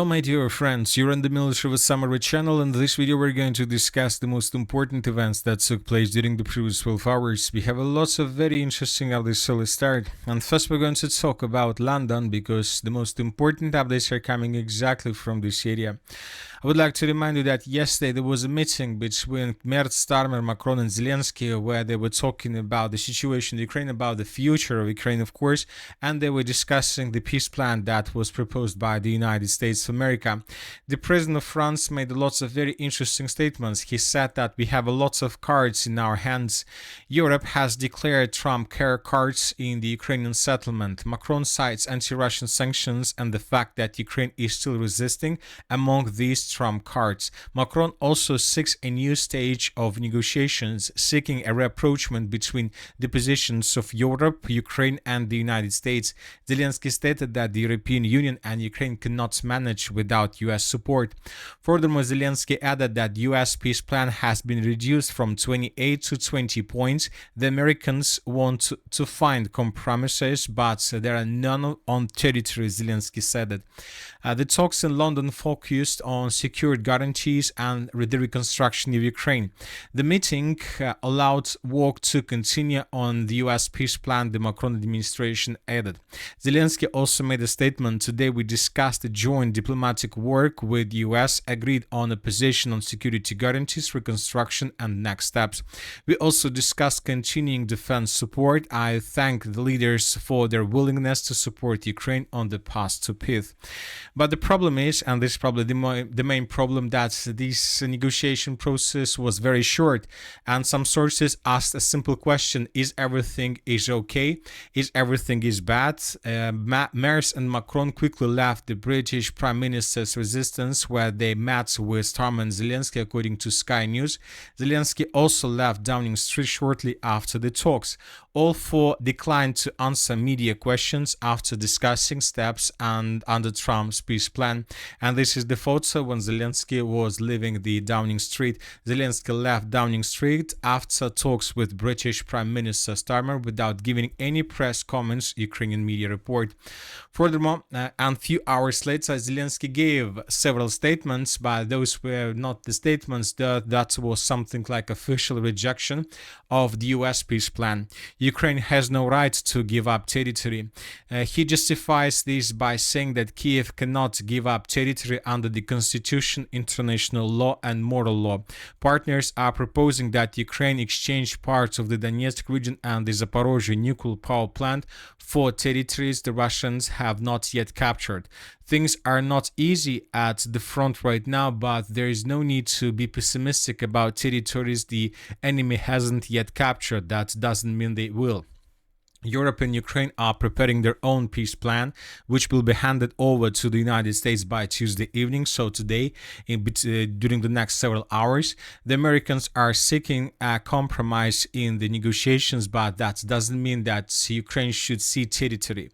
Hello my dear friends, you're on the Military with Summary channel. In this video we're going to discuss the most important events that took place during the previous 12 hours. We have a lot of very interesting updates, so let's start. And first we're going to talk about London because the most important updates are coming exactly from this area. I would like to remind you that yesterday there was a meeting between Merz, Starmer, Macron and Zelenskyy where they were talking about the situation in Ukraine, about the future of Ukraine of course, and they were discussing the peace plan that was proposed by the United States of America. The President of France made lots of very interesting statements. He said that we have a lot of cards in our hands. Europe has declared Trump care cards in the Ukrainian settlement. Macron cites anti-Russian sanctions and the fact that Ukraine is still resisting among these Trump cards. Macron also seeks a new stage of negotiations, seeking a rapprochement between the positions of Europe, Ukraine and the United States. Zelenskyy stated that the European Union and Ukraine cannot manage without US support. Furthermore, Zelenskyy added that the US peace plan has been reduced from 28 to 20 points. The Americans want to find compromises, but there are none on territory, Zelenskyy said it. The talks in London focused on secured guarantees and the reconstruction of Ukraine. The meeting allowed work to continue on the US peace plan, the Macron administration added. Zelenskyy also made a statement. Today we discussed the joint diplomatic work with the US, agreed on a position on security guarantees, reconstruction and next steps. We also discussed continuing defense support. I thank the leaders for their willingness to support Ukraine on the path to peace. But the problem is, and this is probably the main problem, that this negotiation process was very short, and some sources asked a simple question: is everything is okay? Is everything is bad? Merz and Macron quickly left the British Prime Minister's residence where they met with Starmer and Zelenskyy, according to Sky News. Zelenskyy also left Downing Street shortly after the talks. All four declined to answer media questions after discussing steps and under Trump's peace plan. And this is the photo when Zelenskyy was leaving the Downing Street. Zelenskyy left Downing Street after talks with British Prime Minister Starmer without giving any press comments, Ukrainian media report. Furthermore, and a few hours later, Zelenskyy gave several statements, but those were not the statements. That was something like official rejection of the US peace plan. Ukraine has no right to give up territory. He justifies this by saying that Kiev cannot give up territory under the constitution, international law and moral law. Partners are proposing that Ukraine exchange parts of the Donetsk region and the Zaporozhye nuclear power plant for territories the Russians have not yet captured. Things are not easy at the front right now, but there is no need to be pessimistic about territories the enemy hasn't yet captured. That doesn't mean they will. Europe and Ukraine are preparing their own peace plan, which will be handed over to the United States by Tuesday evening. So today, during the next several hours, the Americans are seeking a compromise in the negotiations, but that doesn't mean that Ukraine should cede territory.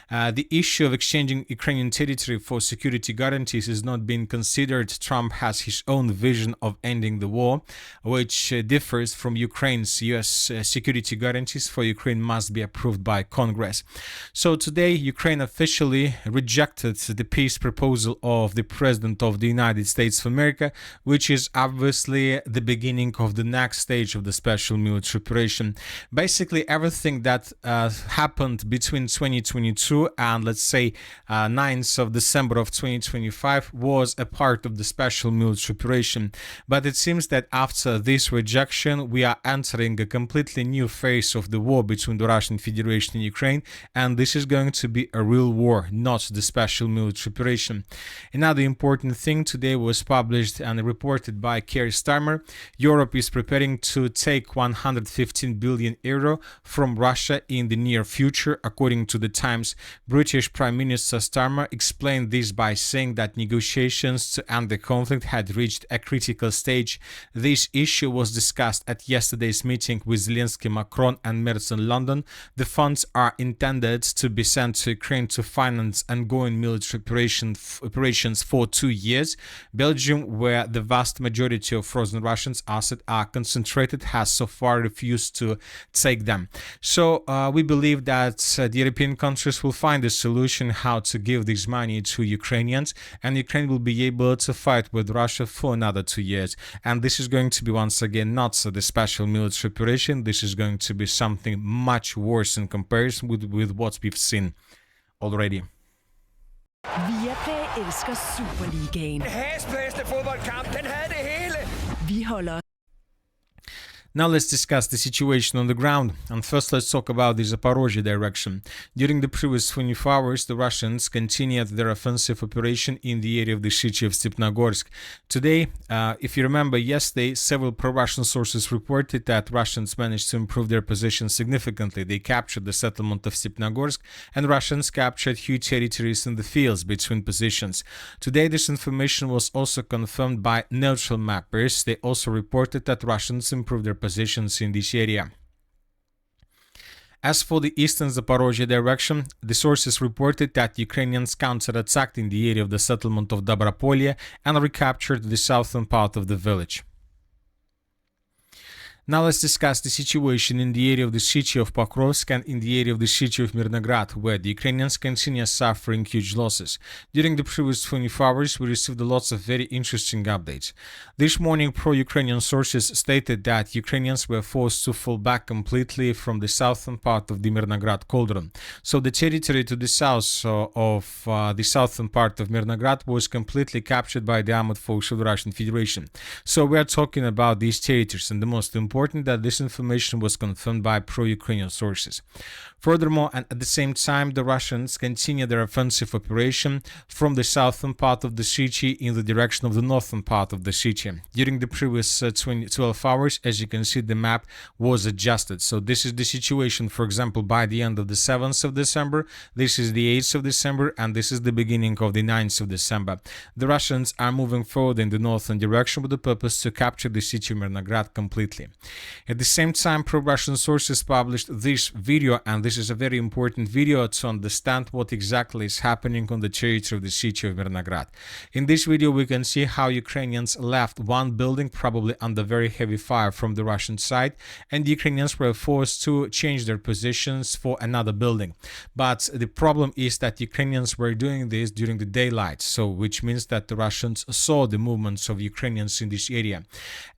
The issue of exchanging Ukrainian territory for security guarantees is not being considered. Trump has his own vision of ending the war, which differs from Ukraine's. US security guarantees for Ukraine must be approved by Congress. So today, Ukraine officially rejected the peace proposal of the President of the United States of America, which is obviously the beginning of the next stage of the special military operation. Basically, everything that happened between 2022 and let's say 9th of December of 2025 was a part of the special military operation. But it seems that after this rejection, we are entering a completely new phase of the war between the Russian Federation and Ukraine, and this is going to be a real war, not the special military operation. Another important thing today was published and reported by Keir Starmer. Europe is preparing to take 115 billion euro from Russia in the near future, according to the Times. British Prime Minister Starmer explained this by saying that negotiations to end the conflict had reached a critical stage. This issue was discussed at yesterday's meeting with Zelenskyy, Macron and Merz in London. The funds are intended to be sent to Ukraine to finance ongoing military operations for 2 years. Belgium, where the vast majority of frozen Russians assets are concentrated, has so far refused to take them. So we believe that the European countries will find a solution how to give this money to Ukrainians, and Ukraine will be able to fight with Russia for another 2 years. And this is going to be once again not the special military operation. This is going to be something much worse in comparison with what we've seen already. Viaplay elsker Superligaen. Hæsblæsende fodboldkamp, den havde det hele. Vi holder. Now let's discuss the situation on the ground. And first let's talk about the Zaporozhye direction. During the previous 24 hours, the Russians continued their offensive operation in the area of the city of Stepnogorsk. Today, if you remember yesterday, several pro-Russian sources reported that Russians managed to improve their position significantly. They captured the settlement of Stepnogorsk, and Russians captured huge territories in the fields between positions. Today, this information was also confirmed by neutral mappers. They also reported that Russians improved their positions in this area. As for the eastern Zaporozhye direction, the sources reported that Ukrainians counterattacked in the area of the settlement of Dobropolye and recaptured the southern part of the village. Now let's discuss the situation in the area of the city of Pokrovsk and in the area of the city of Mirnograd, where the Ukrainians continue suffering huge losses. During the previous 24 hours, we received lots of very interesting updates. This morning, pro-Ukrainian sources stated that Ukrainians were forced to fall back completely from the southern part of the Mirnograd cauldron. So the territory to the south of the southern part of Mirnograd was completely captured by the armed forces of the Russian Federation. So we are talking about these territories, and the most important that this information was confirmed by pro-Ukrainian sources. Furthermore, and at the same time, the Russians continue their offensive operation from the southern part of the city in the direction of the northern part of the city. During the previous 12 hours, as you can see, the map was adjusted. So this is the situation, for example, by the end of the 7th of December, this is the 8th of December, and this is the beginning of the 9th of December. The Russians are moving forward in the northern direction with the purpose to capture the city of Mirnograd completely. At the same time, pro-Russian sources published this video, and this is a very important video to understand what exactly is happening on the territory of the city of Mirnograd. In this video, we can see how Ukrainians left one building, probably under very heavy fire from the Russian side, and the Ukrainians were forced to change their positions for another building. But the problem is that Ukrainians were doing this during the daylight, so which means that the Russians saw the movements of Ukrainians in this area.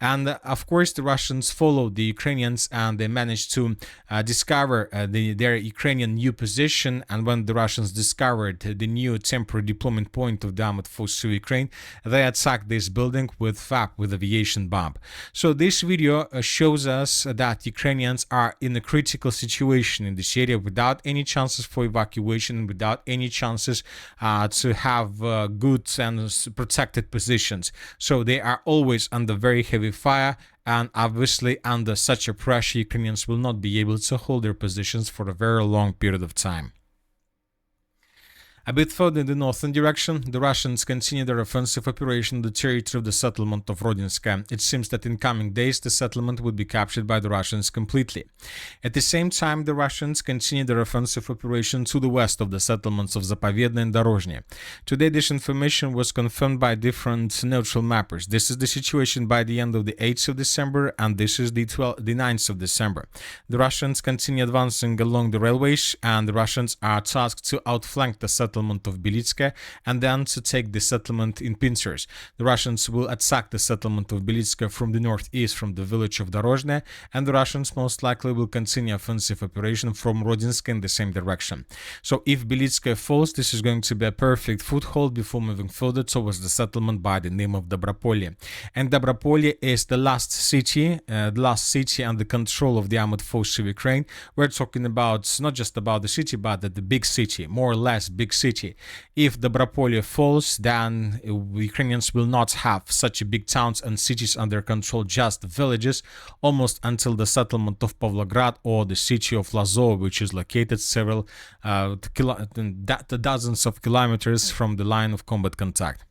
And of course, the Russians followed the Ukrainians, and they managed to discover their Ukrainian new position. And when the Russians discovered the new temporary deployment point of the armed forces of Ukraine, they attacked this building with FAB, with aviation bomb. So this video shows us that Ukrainians are in a critical situation in this area without any chances for evacuation, without any chances to have good and protected positions. So they are always under very heavy fire, and obviously under such a pressure, Ukrainians will not be able to hold their positions for a very long period of time. A bit further in the northern direction, the Russians continue their offensive operation in the territory of the settlement of Rodinska. It seems that in coming days, the settlement would be captured by the Russians completely. At the same time, the Russians continue their offensive operation to the west of the settlements of Zapovedny and Dorozhny. Today, this information was confirmed by different neutral mappers. This is the situation by the end of the 8th of December, and this is the 9th of December. The Russians continue advancing along the railways, and the Russians are tasked to outflank the settlement of Belitska and then to take the settlement in pincers. The Russians will attack the settlement of Belitska from the northeast, from the village of Dorozhny, and the Russians most likely will continue offensive operation from Rodinsk in the same direction. So if Belitska falls, this is going to be a perfect foothold before moving further towards the settlement by the name of Dobropolye. And Dobropolye is the last city under control of the armed forces of Ukraine. We're talking about not just about the city, but the big city, more or less big city. If Dobropolye falls, then Ukrainians will not have such big towns and cities under control, just villages, almost until the settlement of Pavlograd or the city of Lazo, which is located several dozens of kilometers from the line of combat contact.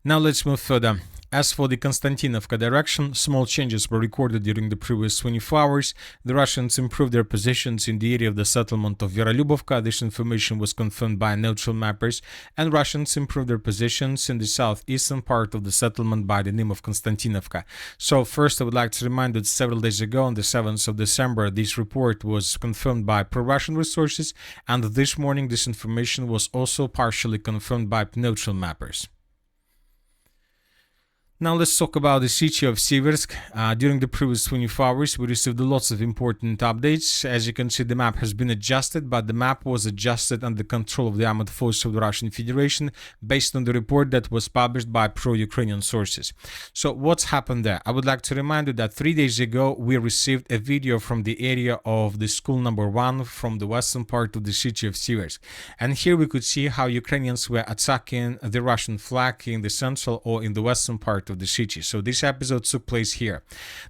Now let's move further. As for the Konstantinovka direction, small changes were recorded during the previous 24 hours. The Russians improved their positions in the area of the settlement of Verolubovka. This information was confirmed by neutral mappers, and Russians improved their positions in the southeastern part of the settlement by the name of Konstantinovka. So first, I would like to remind that several days ago, on the 7th of December, this report was confirmed by pro-Russian resources, and this morning this information was also partially confirmed by neutral mappers. Now let's talk about the city of Siversk. During the previous 24 hours, we received lots of important updates. As you can see, the map has been adjusted, but the map was adjusted under control of the armed forces of the Russian Federation based on the report that was published by pro-Ukrainian sources. So what's happened there? I would like to remind you that 3 days ago, we received a video from the area of the school number 1 from the western part of the city of Siversk. And here we could see how Ukrainians were attacking the Russian flag in the central or in the western part of the city. So this episode took place here.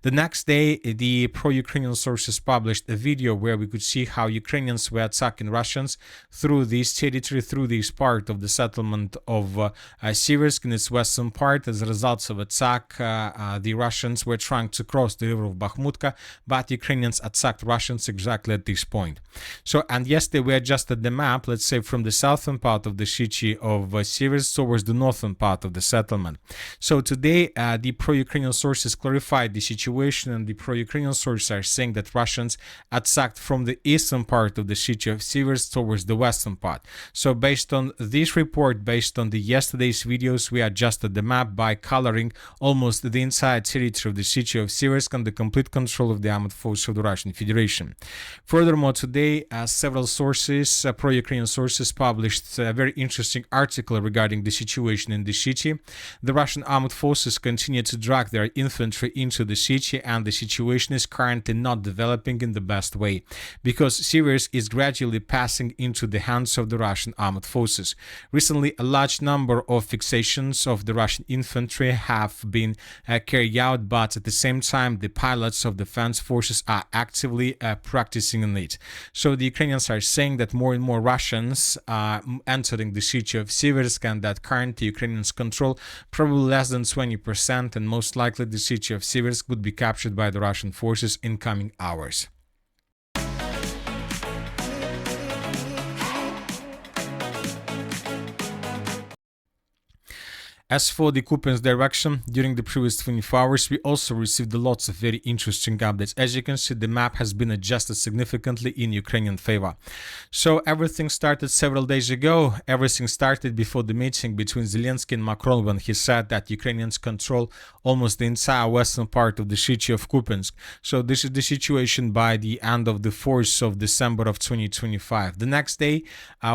The next day, the pro-Ukrainian sources published a video where we could see how Ukrainians were attacking Russians through this territory, through this part of the settlement of Siversk in its western part. As a result of attack, the Russians were trying to cross the river of Bakhmutka, but Ukrainians attacked Russians exactly at this point. So, and yesterday we adjusted the map, let's say from the southern part of the city of Siversk towards the northern part of the settlement. So today, the pro-Ukrainian sources clarified the situation, and the pro-Ukrainian sources are saying that Russians attacked from the eastern part of the city of Siversk towards the western part. So based on this report, based on the yesterday's videos, we adjusted the map by coloring almost the entire territory of the city of Siversk under complete control of the armed forces of the Russian Federation. Furthermore, today, several sources, pro-Ukrainian sources, published a very interesting article regarding the situation in the city. The Russian armed forces continue to drag their infantry into the city, and the situation is currently not developing in the best way, because Siversk is gradually passing into the hands of the Russian armed forces. Recently, a large number of fixations of the Russian infantry have been carried out, but at the same time, the pilots of defense forces are actively practicing on it. So the Ukrainians are saying that more and more Russians are entering the city of Siversk, and that currently Ukrainians control probably less than 20%, and most likely the city of Siversk would be captured by the Russian forces in coming hours. As for the Kupiansk direction, during the previous 24 hours, we also received lots of very interesting updates. As you can see, the map has been adjusted significantly in Ukrainian favor. So everything started several days ago. Everything started before the meeting between Zelenskyy and Macron, when he said that Ukrainians control almost the entire western part of the city of Kupiansk. So this is the situation by the end of the 4th of December of 2025. The next day,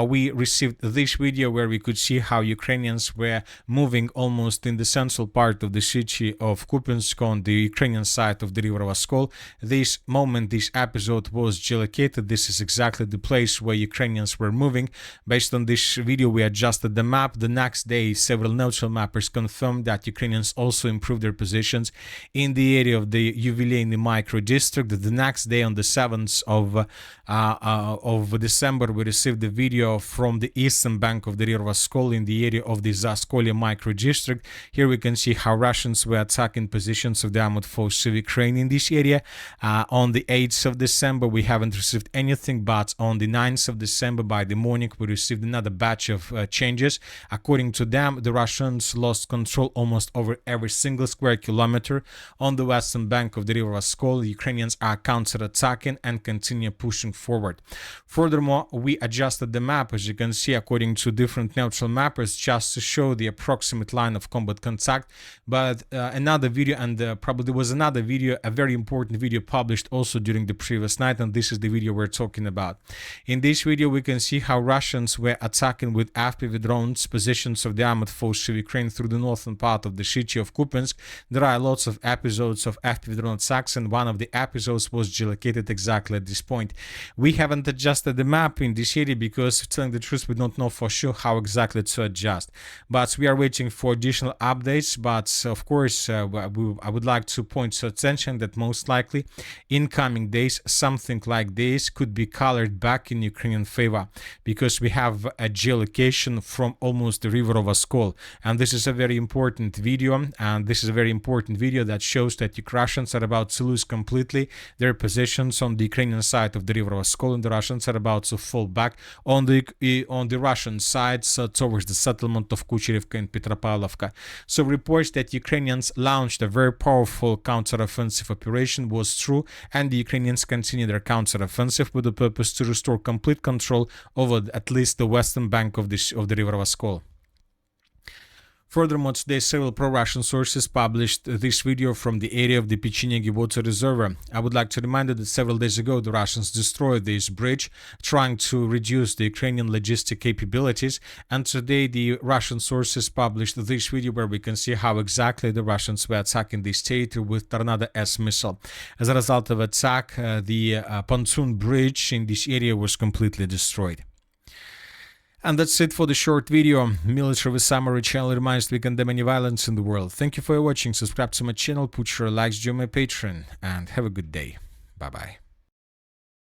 we received this video where we could see how Ukrainians were moving almost in the central part of the city of Kupiansk on the Ukrainian side of the river Oskol. This moment, this episode was geolocated. This is exactly the place where Ukrainians were moving. Based on this video, we adjusted the map. The next day, several neutral mappers confirmed that Ukrainians also improved their positions in the area of the Yubileyny micro district. The next day, on the 7th of December, we received the video from the eastern bank of the river Oskol in the area of the Zaskolye micro district. Here we can see how Russians were attacking positions of the armed forces of Ukraine in this area. On the 8th of December, we haven't received anything, but on the 9th of December, by the morning, we received another batch of changes. According to them, the Russians lost control almost over every single square kilometer on the western bank of the river Oskol. The Ukrainians are counter-attacking and continue pushing forward. Furthermore, we adjusted the map, as you can see, according to different neutral mappers, just to show the approximate line of combat contact. But another video, and probably there was another video, a very important video published also during the previous night, and this is the video we're talking about. In this video, we can see how Russians were attacking with FPV drones positions of the armed forces of Ukraine through the northern part of the city of Kupiansk. There are lots of episodes of FPV drone attacks, and one of the episodes was geolocated exactly at this point. We haven't adjusted the map in this area because, telling the truth, we don't know for sure how exactly to adjust. But we are waiting for additional updates, but of course I would like to point to attention that most likely in coming days something like this could be colored back in Ukrainian favor, because we have a geolocation from almost the river of Oskol, and this is a very important video, that shows that Russians are about to lose completely their positions on the Ukrainian side of the river of Oskol, and the Russians are about to fall back on the Russian side towards the settlement of Kucherevka and Petropavlovka. So reports that Ukrainians launched a very powerful counteroffensive operation was true, and the Ukrainians continue their counteroffensive with the purpose to restore complete control over at least the western bank of the river of Oskol. Furthermore, today several pro-Russian sources published this video from the area of the Pechenegi water reservoir. I would like to remind you that several days ago the Russians destroyed this bridge, trying to reduce the Ukrainian logistic capabilities, and today the Russian sources published this video where we can see how exactly the Russians were attacking this territory with Tornado S missile. As a result of attack, the pontoon bridge in this area was completely destroyed. And that's it for the short video. Military Summary channel reminds we condemn any violence in the world. Thank you for watching. Subscribe to my channel, put your likes, join my Patreon, and have a good day. Bye bye.